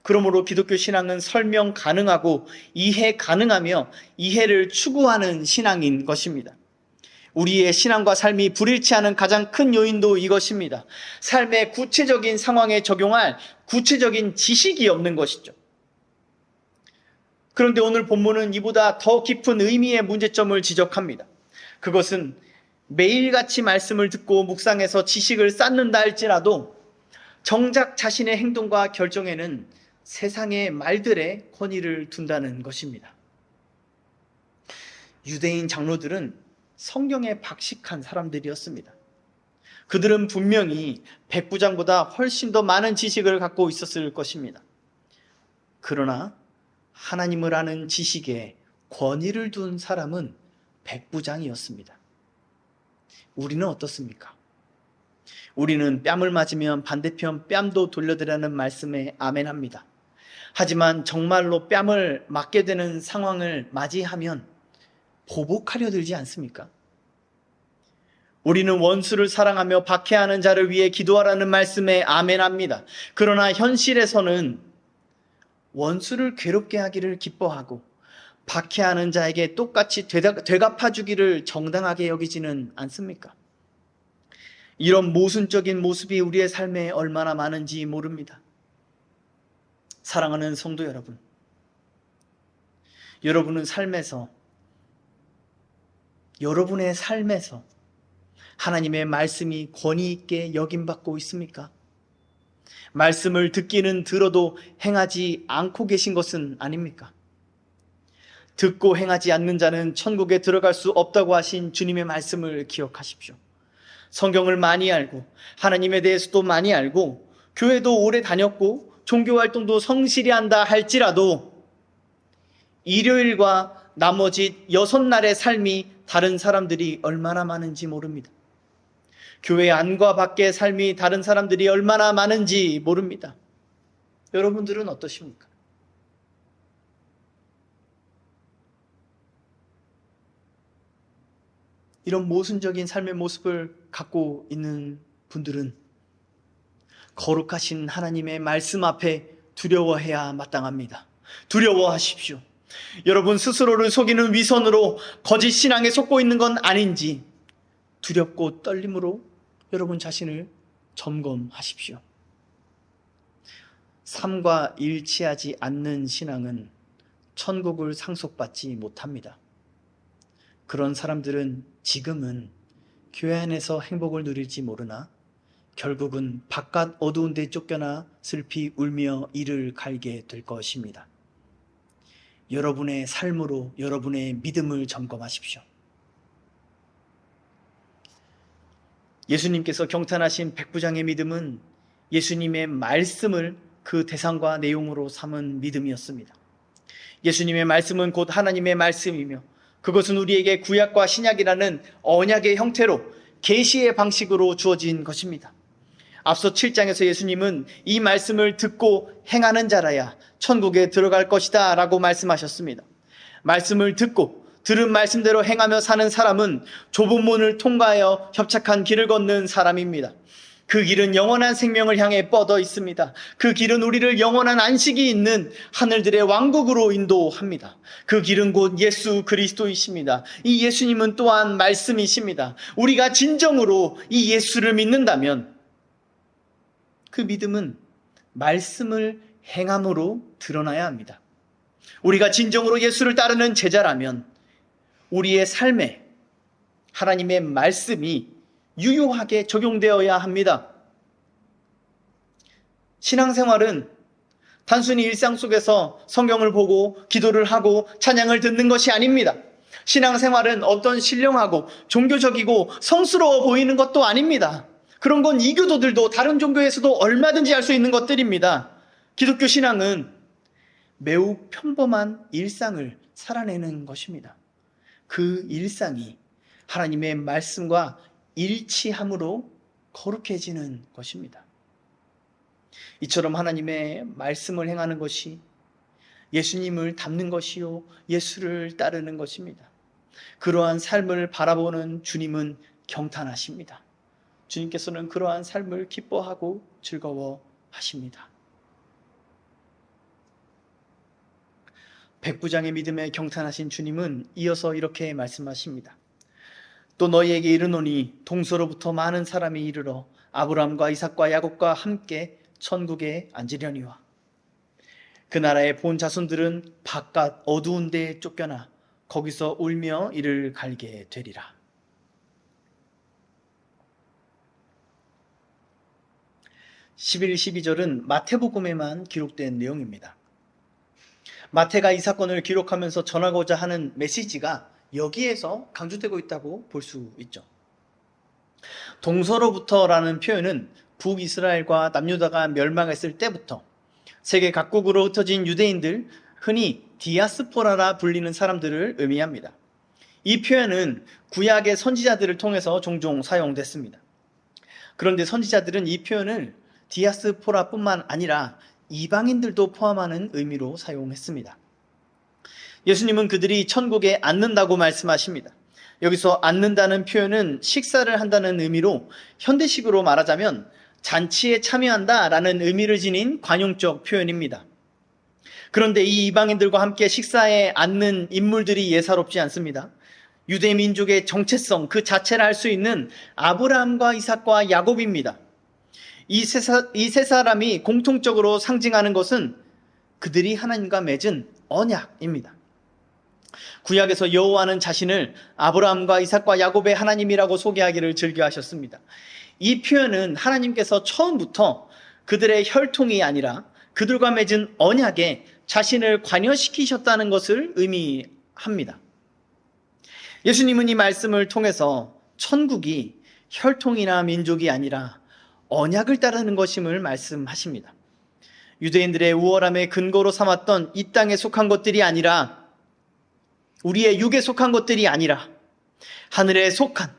그러므로 기독교 신앙은 설명 가능하고 이해 가능하며 이해를 추구하는 신앙인 것입니다. 우리의 신앙과 삶이 불일치하는 가장 큰 요인도 이것입니다. 삶의 구체적인 상황에 적용할 구체적인 지식이 없는 것이죠. 그런데 오늘 본문은 이보다 더 깊은 의미의 문제점을 지적합니다. 그것은 매일같이 말씀을 듣고 묵상해서 지식을 쌓는다 할지라도 정작 자신의 행동과 결정에는 세상의 말들의 권위를 둔다는 것입니다. 유대인 장로들은 성경에 박식한 사람들이었습니다. 그들은 분명히 백부장보다 훨씬 더 많은 지식을 갖고 있었을 것입니다. 그러나 하나님을 아는 지식에 권위를 둔 사람은 백부장이었습니다. 우리는 어떻습니까? 우리는 뺨을 맞으면 반대편 뺨도 돌려드라는 말씀에 아멘합니다. 하지만 정말로 뺨을 맞게 되는 상황을 맞이하면 보복하려 들지 않습니까? 우리는 원수를 사랑하며 박해하는 자를 위해 기도하라는 말씀에 아멘합니다. 그러나 현실에서는 원수를 괴롭게 하기를 기뻐하고 박해하는 자에게 똑같이 되갚아주기를 정당하게 여기지는 않습니까? 이런 모순적인 모습이 우리의 삶에 얼마나 많은지 모릅니다. 사랑하는 성도 여러분, 여러분의 삶에서 하나님의 말씀이 권위 있게 여김받고 있습니까? 말씀을 듣기는 들어도 행하지 않고 계신 것은 아닙니까? 듣고 행하지 않는 자는 천국에 들어갈 수 없다고 하신 주님의 말씀을 기억하십시오. 성경을 많이 알고 하나님에 대해서도 많이 알고 교회도 오래 다녔고 종교활동도 성실히 한다 할지라도 일요일과 나머지 6날의 삶이 다른 사람들이 얼마나 많은지 모릅니다. 교회 안과 밖의 삶이 다른 사람들이 얼마나 많은지 모릅니다. 여러분들은 어떠십니까? 이런 모순적인 삶의 모습을 갖고 있는 분들은 거룩하신 하나님의 말씀 앞에 두려워해야 마땅합니다. 두려워하십시오. 여러분 스스로를 속이는 위선으로 거짓 신앙에 속고 있는 건 아닌지 두렵고 떨림으로 여러분 자신을 점검하십시오. 삶과 일치하지 않는 신앙은 천국을 상속받지 못합니다. 그런 사람들은 지금은 교회 안에서 행복을 누릴지 모르나 결국은 바깥 어두운 데 쫓겨나 슬피 울며 이를 갈게 될 것입니다. 여러분의 삶으로 여러분의 믿음을 점검하십시오. 예수님께서 경탄하신 백부장의 믿음은 예수님의 말씀을 그 대상과 내용으로 삼은 믿음이었습니다. 예수님의 말씀은 곧 하나님의 말씀이며 그것은 우리에게 구약과 신약이라는 언약의 형태로 계시의 방식으로 주어진 것입니다. 앞서 7장에서 예수님은 이 말씀을 듣고 행하는 자라야 천국에 들어갈 것이다 라고 말씀하셨습니다. 말씀을 듣고 들은 말씀대로 행하며 사는 사람은 좁은 문을 통과하여 협착한 길을 걷는 사람입니다. 그 길은 영원한 생명을 향해 뻗어 있습니다. 그 길은 우리를 영원한 안식이 있는 하늘들의 왕국으로 인도합니다. 그 길은 곧 예수 그리스도이십니다. 이 예수님은 또한 말씀이십니다. 우리가 진정으로 이 예수를 믿는다면 그 믿음은 말씀을 행함으로 드러나야 합니다. 우리가 진정으로 예수를 따르는 제자라면 우리의 삶에 하나님의 말씀이 유효하게 적용되어야 합니다. 신앙생활은 단순히 일상 속에서 성경을 보고 기도를 하고 찬양을 듣는 것이 아닙니다. 신앙생활은 어떤 신령하고 종교적이고 성스러워 보이는 것도 아닙니다. 그런 건 이교도들도 다른 종교에서도 얼마든지 할 수 있는 것들입니다. 기독교 신앙은 매우 평범한 일상을 살아내는 것입니다. 그 일상이 하나님의 말씀과 일치함으로 거룩해지는 것입니다. 이처럼 하나님의 말씀을 행하는 것이 예수님을 닮는 것이요, 예수를 따르는 것입니다. 그러한 삶을 바라보는 주님은 경탄하십니다. 주님께서는 그러한 삶을 기뻐하고 즐거워하십니다. 백부장의 믿음에 경탄하신 주님은 이어서 이렇게 말씀하십니다. 또 너희에게 이르노니 동서로부터 많은 사람이 이르러 아브라함과 이삭과 야곱과 함께 천국에 앉으려니와 그 나라의 본 자손들은 바깥 어두운 데에 쫓겨나 거기서 울며 이를 갈게 되리라. 11, 12절은 마태복음에만 기록된 내용입니다. 마태가 이 사건을 기록하면서 전하고자 하는 메시지가 여기에서 강조되고 있다고 볼 수 있죠. 동서로부터라는 표현은 북이스라엘과 남유다가 멸망했을 때부터 세계 각국으로 흩어진 유대인들, 흔히 디아스포라라 불리는 사람들을 의미합니다. 이 표현은 구약의 선지자들을 통해서 종종 사용됐습니다. 그런데 선지자들은 이 표현을 디아스포라뿐만 아니라 이방인들도 포함하는 의미로 사용했습니다. 예수님은 그들이 천국에 앉는다고 말씀하십니다. 여기서 앉는다는 표현은 식사를 한다는 의미로 현대식으로 말하자면 잔치에 참여한다라는 의미를 지닌 관용적 표현입니다. 그런데 이 이방인들과 함께 식사에 앉는 인물들이 예사롭지 않습니다. 유대 민족의 정체성 그 자체를 알 수 있는 아브라함과 이삭과 야곱입니다. 이 세 사람이 공통적으로 상징하는 것은 그들이 하나님과 맺은 언약입니다. 구약에서 여호와는 자신을 아브라함과 이삭과 야곱의 하나님이라고 소개하기를 즐겨하셨습니다. 이 표현은 하나님께서 처음부터 그들의 혈통이 아니라 그들과 맺은 언약에 자신을 관여시키셨다는 것을 의미합니다. 예수님은 이 말씀을 통해서 천국이 혈통이나 민족이 아니라 언약을 따르는 것임을 말씀하십니다. 유대인들의 우월함의 근거로 삼았던 이 땅에 속한 것들이 아니라 우리의 육에 속한 것들이 아니라 하늘에 속한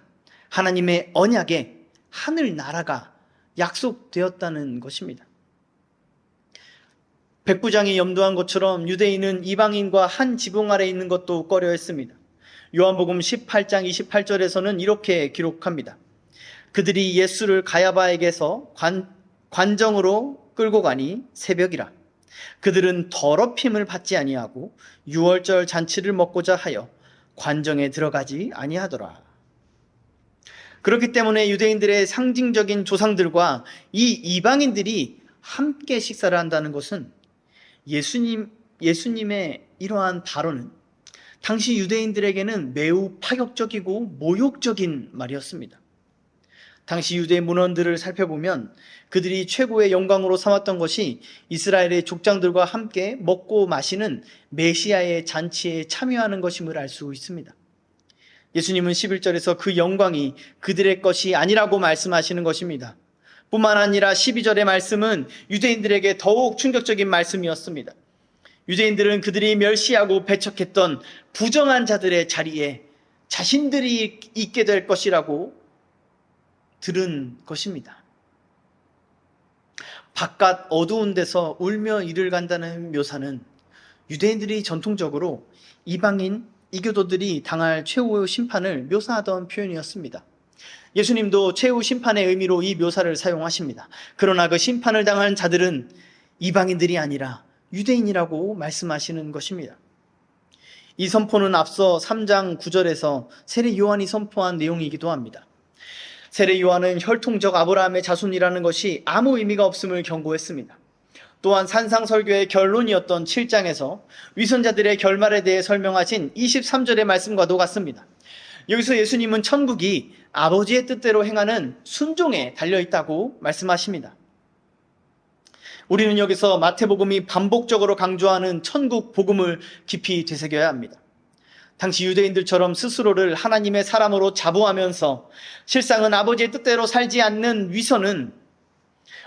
하나님의 언약에 하늘나라가 약속되었다는 것입니다. 백부장이 염두한 것처럼 유대인은 이방인과 한 지붕 아래 있는 것도 꺼려했습니다. 요한복음 18장 28절에서는 이렇게 기록합니다. 그들이 예수를 가야바에게서 관정으로 끌고 가니 새벽이라. 그들은 더럽힘을 받지 아니하고 유월절 잔치를 먹고자 하여 관정에 들어가지 아니하더라. 그렇기 때문에 유대인들의 상징적인 조상들과 이 이방인들이 함께 식사를 한다는 것은 예수님의 이러한 발언은 당시 유대인들에게는 매우 파격적이고 모욕적인 말이었습니다. 당시 유대 문헌들을 살펴보면 그들이 최고의 영광으로 삼았던 것이 이스라엘의 족장들과 함께 먹고 마시는 메시아의 잔치에 참여하는 것임을 알 수 있습니다. 예수님은 11절에서 그 영광이 그들의 것이 아니라고 말씀하시는 것입니다. 뿐만 아니라 12절의 말씀은 유대인들에게 더욱 충격적인 말씀이었습니다. 유대인들은 그들이 멸시하고 배척했던 부정한 자들의 자리에 자신들이 있게 될 것이라고 들은 것입니다. 바깥 어두운 데서 울며 이를 간다는 묘사는 유대인들이 전통적으로 이방인 이교도들이 당할 최후의 심판을 묘사하던 표현이었습니다. 예수님도 최후 심판의 의미로 이 묘사를 사용하십니다. 그러나 그 심판을 당한 자들은 이방인들이 아니라 유대인이라고 말씀하시는 것입니다. 이 선포는 앞서 3장 9절에서 세례 요한이 선포한 내용이기도 합니다. 세례 요한은 혈통적 아브라함의 자손이라는 것이 아무 의미가 없음을 경고했습니다. 또한 산상설교의 결론이었던 7장에서 위선자들의 결말에 대해 설명하신 23절의 말씀과도 같습니다. 여기서 예수님은 천국이 아버지의 뜻대로 행하는 순종에 달려있다고 말씀하십니다. 우리는 여기서 마태복음이 반복적으로 강조하는 천국 복음을 깊이 되새겨야 합니다. 당시 유대인들처럼 스스로를 하나님의 사람으로 자부하면서 실상은 아버지의 뜻대로 살지 않는 위선은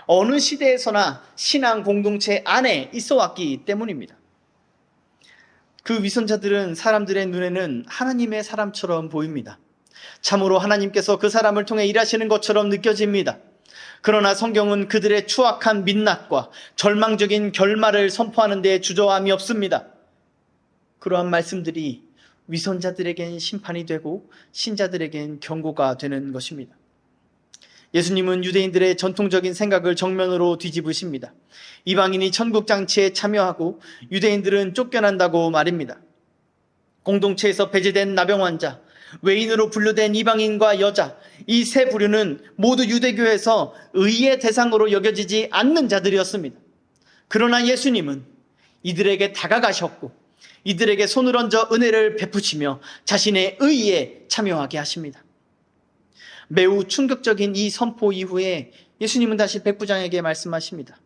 어느 시대에서나 신앙 공동체 안에 있어 왔기 때문입니다. 그 위선자들은 사람들의 눈에는 하나님의 사람처럼 보입니다. 참으로 하나님께서 그 사람을 통해 일하시는 것처럼 느껴집니다. 그러나 성경은 그들의 추악한 민낯과 절망적인 결말을 선포하는 데 주저함이 없습니다. 그러한 말씀들이 위선자들에겐 심판이 되고 신자들에겐 경고가 되는 것입니다. 예수님은 유대인들의 전통적인 생각을 정면으로 뒤집으십니다. 이방인이 천국 장치에 참여하고 유대인들은 쫓겨난다고 말입니다. 공동체에서 배제된 나병 환자, 외인으로 분류된 이방인과 여자, 이 세 부류는 모두 유대교에서 의의 대상으로 여겨지지 않는 자들이었습니다. 그러나 예수님은 이들에게 다가가셨고 이들에게 손을 얹어 은혜를 베푸시며 자신의 의에 참여하게 하십니다. 매우 충격적인 이 선포 이후에 예수님은 다시 백부장에게 말씀하십니다.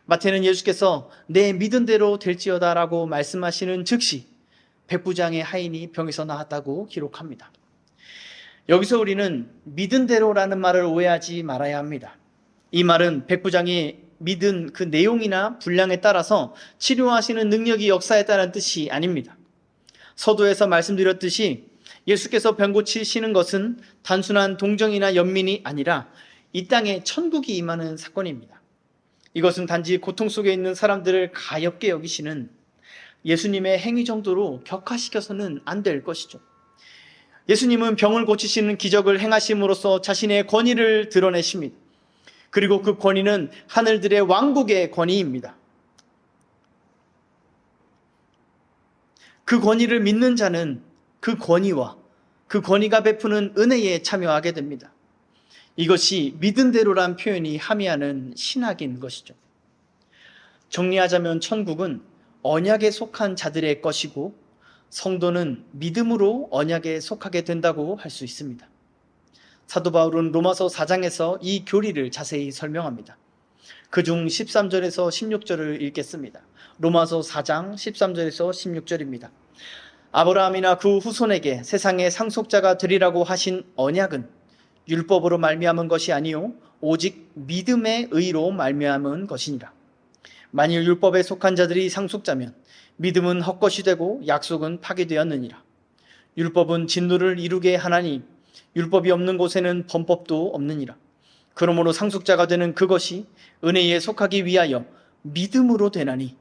마태는 예수께서 내 믿은 대로 될지어다 라고 말씀하시는 즉시 백부장의 하인이 병에서 나았다고 기록합니다. 여기서 우리는 믿은 대로라는 말을 오해하지 말아야 합니다. 이 말은 백부장이 믿은 그 내용이나 분량에 따라서 치료하시는 능력이 역사했다는 뜻이 아닙니다. 서두에서 말씀드렸듯이 예수께서 병 고치시는 것은 단순한 동정이나 연민이 아니라 이 땅에 천국이 임하는 사건입니다. 이것은 단지 고통 속에 있는 사람들을 가엾게 여기시는 예수님의 행위 정도로 격화시켜서는 안 될 것이죠. 예수님은 병을 고치시는 기적을 행하심으로써 자신의 권위를 드러내십니다. 그리고 그 권위는 하늘들의 왕국의 권위입니다. 그 권위를 믿는 자는 그 권위와 그 권위가 베푸는 은혜에 참여하게 됩니다. 이것이 믿은 대로란 표현이 함의하는 신학인 것이죠. 정리하자면 천국은 언약에 속한 자들의 것이고 성도는 믿음으로 언약에 속하게 된다고 할 수 있습니다. 사도 바울은 로마서 4장에서 이 교리를 자세히 설명합니다. 그중 13절에서 16절을 읽겠습니다. 로마서 4장 13절에서 16절입니다. 아브라함이나 그 후손에게 세상의 상속자가 되리라고 하신 언약은 율법으로 말미암은 것이 아니요 오직 믿음의 의로 말미암은 것이니라. 만일 율법에 속한 자들이 상속자면 믿음은 헛것이 되고 약속은 파기되었느니라. 율법은 진노를 이루게 하나니 율법이 없는 곳에는 범법도 없느니라. 그러므로 상속자가 되는 그것이 은혜에 속하기 위하여 믿음으로 되나니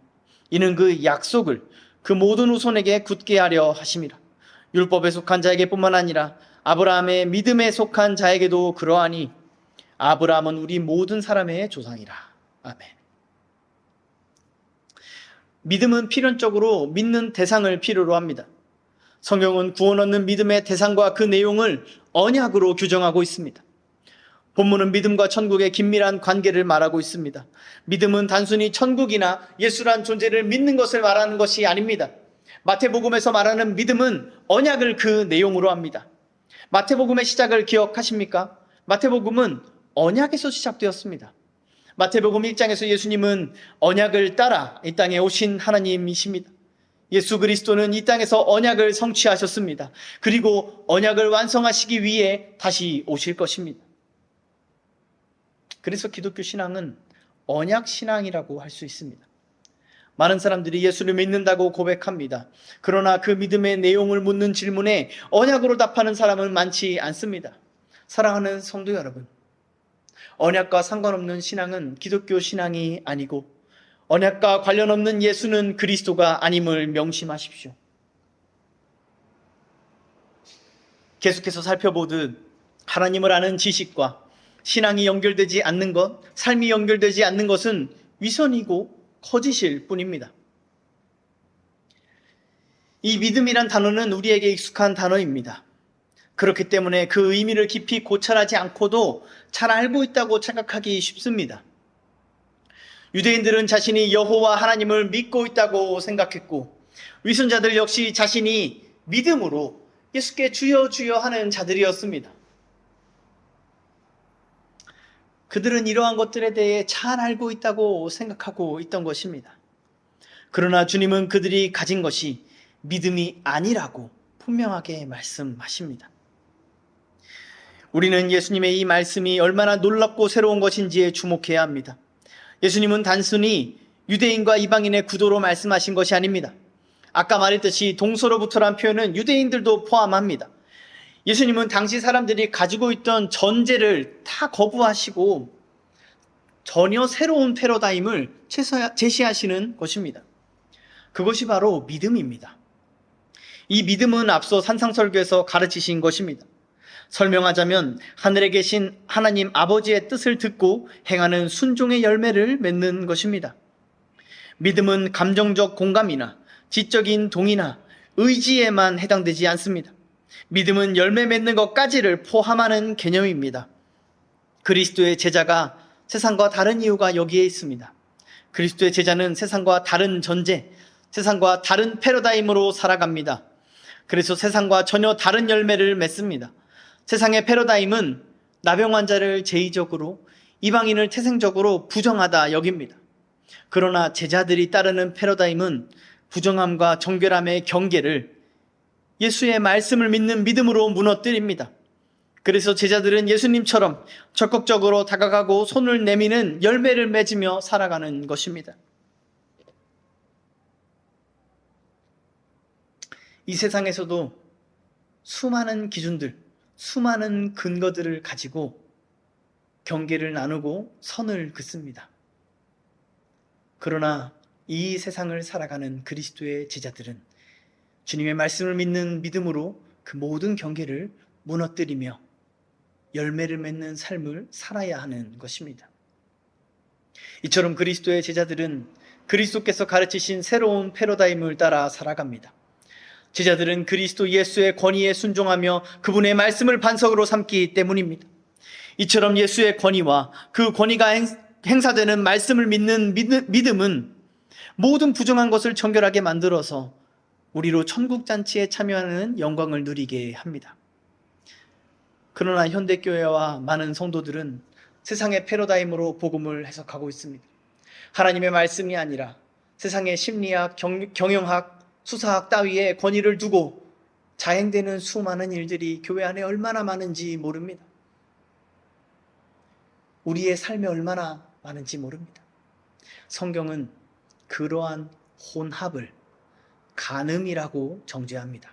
이는 그 약속을 그 모든 후손에게 굳게 하려 하심이라. 율법에 속한 자에게 뿐만 아니라 아브라함의 믿음에 속한 자에게도 그러하니 아브라함은 우리 모든 사람의 조상이라. 아멘. 믿음은 필연적으로 믿는 대상을 필요로 합니다. 성경은 구원 얻는 믿음의 대상과 그 내용을 언약으로 규정하고 있습니다. 본문은 믿음과 천국의 긴밀한 관계를 말하고 있습니다. 믿음은 단순히 천국이나 예수란 존재를 믿는 것을 말하는 것이 아닙니다. 마태복음에서 말하는 믿음은 언약을 그 내용으로 합니다. 마태복음의 시작을 기억하십니까? 마태복음은 언약에서 시작되었습니다. 마태복음 1장에서 예수님은 언약을 따라 이 땅에 오신 하나님이십니다. 예수 그리스도는 이 땅에서 언약을 성취하셨습니다. 그리고 언약을 완성하시기 위해 다시 오실 것입니다. 그래서 기독교 신앙은 언약 신앙이라고 할 수 있습니다. 많은 사람들이 예수를 믿는다고 고백합니다. 그러나 그 믿음의 내용을 묻는 질문에 언약으로 답하는 사람은 많지 않습니다. 사랑하는 성도 여러분, 언약과 상관없는 신앙은 기독교 신앙이 아니고 언약과 관련 없는 예수는 그리스도가 아님을 명심하십시오. 계속해서 살펴보듯 하나님을 아는 지식과 신앙이 연결되지 않는 것, 삶이 연결되지 않는 것은 위선이고 거짓일 뿐입니다. 이 믿음이란 단어는 우리에게 익숙한 단어입니다. 그렇기 때문에 그 의미를 깊이 고찰하지 않고도 잘 알고 있다고 착각하기 쉽습니다. 유대인들은 자신이 여호와 하나님을 믿고 있다고 생각했고 위선자들 역시 자신이 믿음으로 예수께 주여 주여 하는 자들이었습니다. 그들은 이러한 것들에 대해 잘 알고 있다고 생각하고 있던 것입니다. 그러나 주님은 그들이 가진 것이 믿음이 아니라고 분명하게 말씀하십니다. 우리는 예수님의 이 말씀이 얼마나 놀랍고 새로운 것인지에 주목해야 합니다. 예수님은 단순히 유대인과 이방인의 구도로 말씀하신 것이 아닙니다. 아까 말했듯이 동서로부터란 표현은 유대인들도 포함합니다. 예수님은 당시 사람들이 가지고 있던 전제를 다 거부하시고 전혀 새로운 패러다임을 제시하시는 것입니다. 그것이 바로 믿음입니다. 이 믿음은 앞서 산상설교에서 가르치신 것입니다. 설명하자면 하늘에 계신 하나님 아버지의 뜻을 듣고 행하는 순종의 열매를 맺는 것입니다. 믿음은 감정적 공감이나 지적인 동의나 의지에만 해당되지 않습니다. 믿음은 열매 맺는 것까지를 포함하는 개념입니다. 그리스도의 제자가 세상과 다른 이유가 여기에 있습니다. 그리스도의 제자는 세상과 다른 전제, 세상과 다른 패러다임으로 살아갑니다. 그래서 세상과 전혀 다른 열매를 맺습니다. 세상의 패러다임은 나병 환자를 제의적으로, 이방인을 태생적으로 부정하다 여깁니다. 그러나 제자들이 따르는 패러다임은 부정함과 정결함의 경계를 예수의 말씀을 믿는 믿음으로 무너뜨립니다. 그래서 제자들은 예수님처럼 적극적으로 다가가고 손을 내미는 열매를 맺으며 살아가는 것입니다. 이 세상에서도 수많은 기준들, 수많은 근거들을 가지고 경계를 나누고 선을 긋습니다. 그러나 이 세상을 살아가는 그리스도의 제자들은 주님의 말씀을 믿는 믿음으로 그 모든 경계를 무너뜨리며 열매를 맺는 삶을 살아야 하는 것입니다. 이처럼 그리스도의 제자들은 그리스도께서 가르치신 새로운 패러다임을 따라 살아갑니다. 제자들은 그리스도 예수의 권위에 순종하며 그분의 말씀을 반석으로 삼기 때문입니다. 이처럼 예수의 권위와 그 권위가 행사되는 말씀을 믿는 믿음은 모든 부정한 것을 정결하게 만들어서 우리로 천국잔치에 참여하는 영광을 누리게 합니다. 그러나 현대교회와 많은 성도들은 세상의 패러다임으로 복음을 해석하고 있습니다. 하나님의 말씀이 아니라 세상의 심리학, 경영학, 수사학 따위에 권위를 두고 자행되는 수많은 일들이 교회 안에 얼마나 많은지 모릅니다. 우리의 삶에 얼마나 많은지 모릅니다. 성경은 그러한 혼합을 간음이라고 정죄합니다.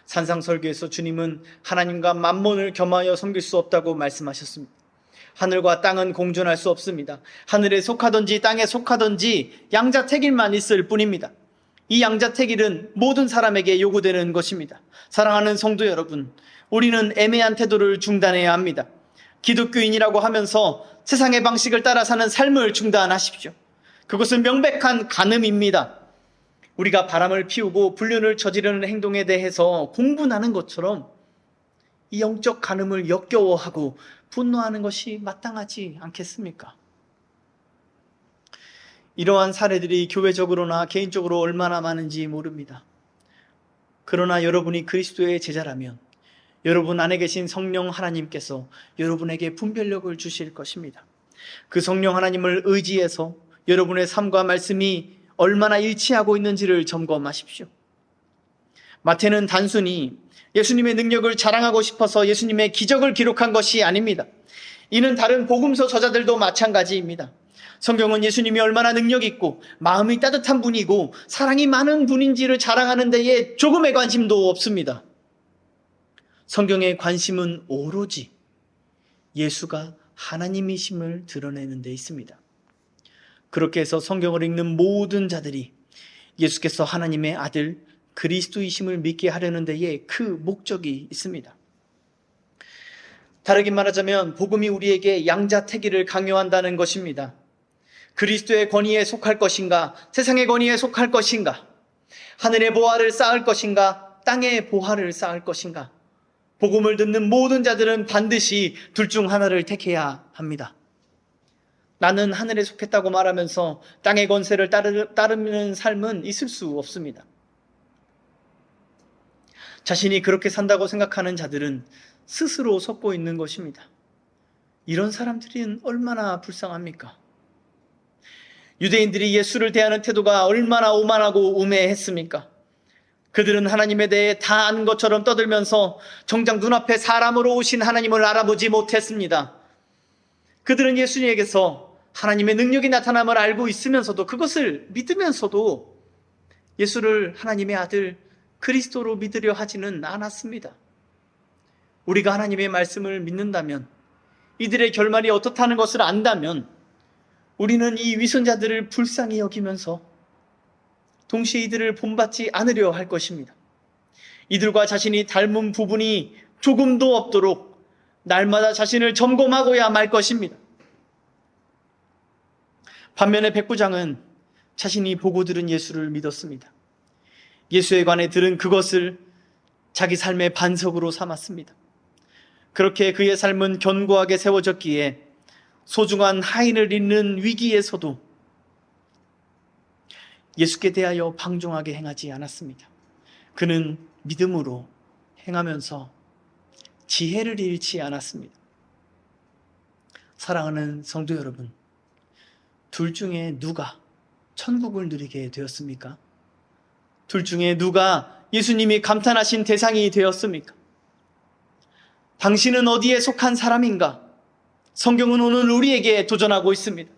산상설교에서 주님은 하나님과 만몬을 겸하여 섬길 수 없다고 말씀하셨습니다. 하늘과 땅은 공존할 수 없습니다. 하늘에 속하든지 땅에 속하든지 양자택일만 있을 뿐입니다. 이 양자택일은 모든 사람에게 요구되는 것입니다. 사랑하는 성도 여러분, 우리는 애매한 태도를 중단해야 합니다. 기독교인이라고 하면서 세상의 방식을 따라 사는 삶을 중단하십시오. 그것은 명백한 간음입니다. 우리가 바람을 피우고 불륜을 저지르는 행동에 대해서 공분하는 것처럼 이 영적 간음을 역겨워하고 분노하는 것이 마땅하지 않겠습니까? 이러한 사례들이 교회적으로나 개인적으로 얼마나 많은지 모릅니다. 그러나 여러분이 그리스도의 제자라면 여러분 안에 계신 성령 하나님께서 여러분에게 분별력을 주실 것입니다. 그 성령 하나님을 의지해서 여러분의 삶과 말씀이 얼마나 일치하고 있는지를 점검하십시오. 마태는 단순히 예수님의 능력을 자랑하고 싶어서 예수님의 기적을 기록한 것이 아닙니다. 이는 다른 복음서 저자들도 마찬가지입니다. 성경은 예수님이 얼마나 능력 있고 마음이 따뜻한 분이고 사랑이 많은 분인지를 자랑하는 데에 조금의 관심도 없습니다. 성경의 관심은 오로지 예수가 하나님이심을 드러내는 데 있습니다. 그렇게 해서 성경을 읽는 모든 자들이 예수께서 하나님의 아들 그리스도이심을 믿게 하려는 데에 그 목적이 있습니다. 다르게 말하자면 복음이 우리에게 양자택일을 강요한다는 것입니다. 그리스도의 권위에 속할 것인가, 세상의 권위에 속할 것인가, 하늘의 보화를 쌓을 것인가, 땅의 보화를 쌓을 것인가. 복음을 듣는 모든 자들은 반드시 둘 중 하나를 택해야 합니다. 나는 하늘에 속했다고 말하면서 땅의 권세를 따르는 삶은 있을 수 없습니다. 자신이 그렇게 산다고 생각하는 자들은 스스로 속고 있는 것입니다. 이런 사람들은 얼마나 불쌍합니까? 유대인들이 예수를 대하는 태도가 얼마나 오만하고 우매했습니까? 그들은 하나님에 대해 다 아는 것처럼 떠들면서 정작 눈앞에 사람으로 오신 하나님을 알아보지 못했습니다. 그들은 예수님에게서 하나님의 능력이 나타남을 알고 있으면서도, 그것을 믿으면서도 예수를 하나님의 아들 그리스도로 믿으려 하지는 않았습니다. 우리가 하나님의 말씀을 믿는다면, 이들의 결말이 어떻다는 것을 안다면 우리는 이 위선자들을 불쌍히 여기면서 동시에 이들을 본받지 않으려 할 것입니다. 이들과 자신이 닮은 부분이 조금도 없도록 날마다 자신을 점검하고야 말 것입니다. 반면에 백부장은 자신이 보고 들은 예수를 믿었습니다. 예수에 관해 들은 그것을 자기 삶의 반석으로 삼았습니다. 그렇게 그의 삶은 견고하게 세워졌기에 소중한 하인을 잃는 위기에서도 예수께 대하여 방종하게 행하지 않았습니다. 그는 믿음으로 행하면서 지혜를 잃지 않았습니다. 사랑하는 성도 여러분, 둘 중에 누가 천국을 누리게 되었습니까? 둘 중에 누가 예수님이 감탄하신 대상이 되었습니까? 당신은 어디에 속한 사람인가? 성경은 오늘 우리에게 도전하고 있습니다.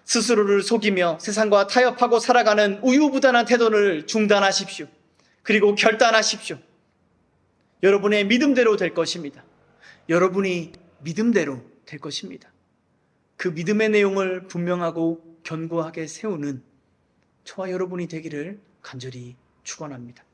스스로를 속이며 세상과 타협하고 살아가는 우유부단한 태도를 중단하십시오. 그리고 결단하십시오. 여러분의 믿음대로 될 것입니다. 여러분이 믿음대로 될 것입니다. 그 믿음의 내용을 분명하고 견고하게 세우는 저와 여러분이 되기를 간절히 축원합니다.